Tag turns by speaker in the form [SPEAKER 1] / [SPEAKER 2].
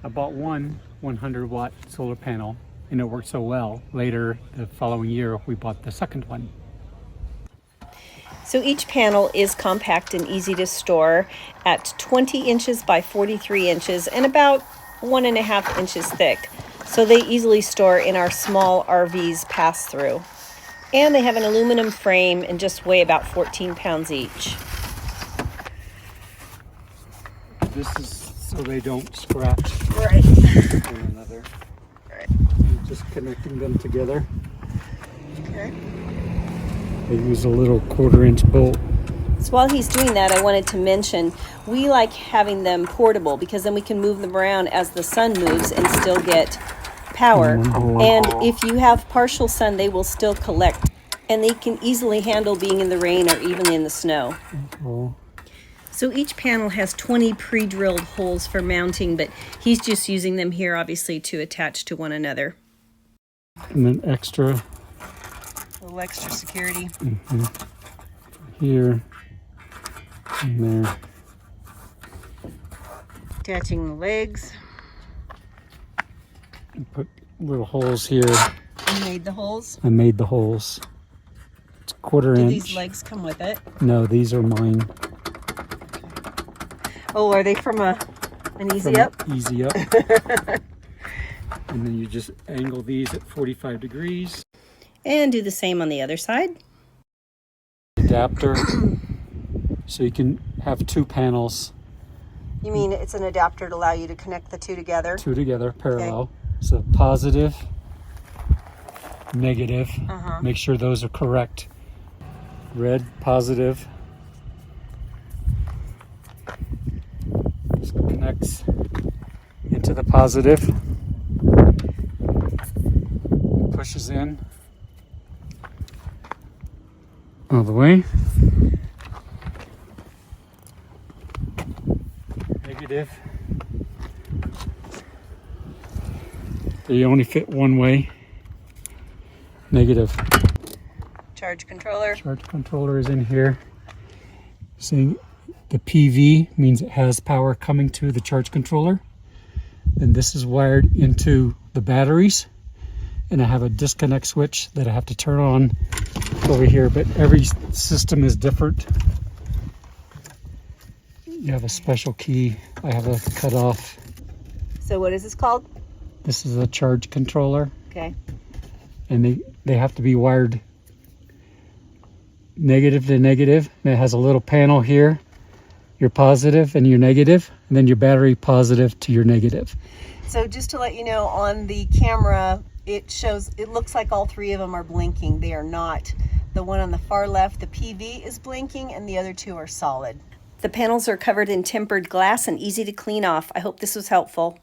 [SPEAKER 1] I bought one 100-watt solar panel and it worked so well. Later, the following year, we bought the second one.
[SPEAKER 2] So each panel is compact and easy to store at 20 inches by 43 inches and about 1.5 inches thick. So they easily store in our small RV's pass-through. And they have an aluminum frame and just weigh about 14 pounds each.
[SPEAKER 1] This is so they don't scratch
[SPEAKER 2] Right.
[SPEAKER 1] one another.
[SPEAKER 2] Right.
[SPEAKER 1] Just connecting them together.
[SPEAKER 2] Okay.
[SPEAKER 1] I use a little 1/4-inch bolt.
[SPEAKER 2] So while he's doing that, I wanted to mention we like having them portable because then we can move them around as the sun moves and still get power. And if you have partial sun, they will still collect. And they can easily handle being in the rain or even in the snow.
[SPEAKER 1] Oh.
[SPEAKER 2] So each panel has 20 pre-drilled holes for mounting, but he's just using them here obviously to attach to one another.
[SPEAKER 1] And then extra
[SPEAKER 2] A little extra security.
[SPEAKER 1] here and there.
[SPEAKER 2] Attaching the legs.
[SPEAKER 1] And put little holes here.
[SPEAKER 2] You made the holes?
[SPEAKER 1] I made the holes. It's 1/4 inch.
[SPEAKER 2] Do these legs come with it?
[SPEAKER 1] No, these are mine.
[SPEAKER 2] Oh, are they from an easy
[SPEAKER 1] From
[SPEAKER 2] up?
[SPEAKER 1] Easy up. And then you just angle these at 45 degrees.
[SPEAKER 2] And do the same on the other side.
[SPEAKER 1] Adapter. So you can have 2 panels.
[SPEAKER 2] You mean it's an adapter to allow you to connect the two together?
[SPEAKER 1] 2 together, parallel. So positive, negative. Make sure those are correct. Red, positive. Just connects into the positive. Pushes in all the way. Negative. They only fit one way. Negative.
[SPEAKER 2] Charge controller.
[SPEAKER 1] Charge controller is in here. See, the PV means it has power coming to the charge controller. Then this is wired into the batteries. And I have a disconnect switch that I have to turn on over here, but every system is different. You have a special key. I have a cutoff.
[SPEAKER 2] So what is this called?
[SPEAKER 1] This is a charge controller.
[SPEAKER 2] Okay.
[SPEAKER 1] And they have to be wired negative to negative. And it has a little panel here. Your positive and your negative, and then your battery positive to your negative.
[SPEAKER 2] So just to let you know, on the camera, it looks like all 3 of them are blinking. They are not. The one on the far left, the PV, is blinking, and the other 2 are solid. The panels are covered in tempered glass and easy to clean off. I hope this was helpful.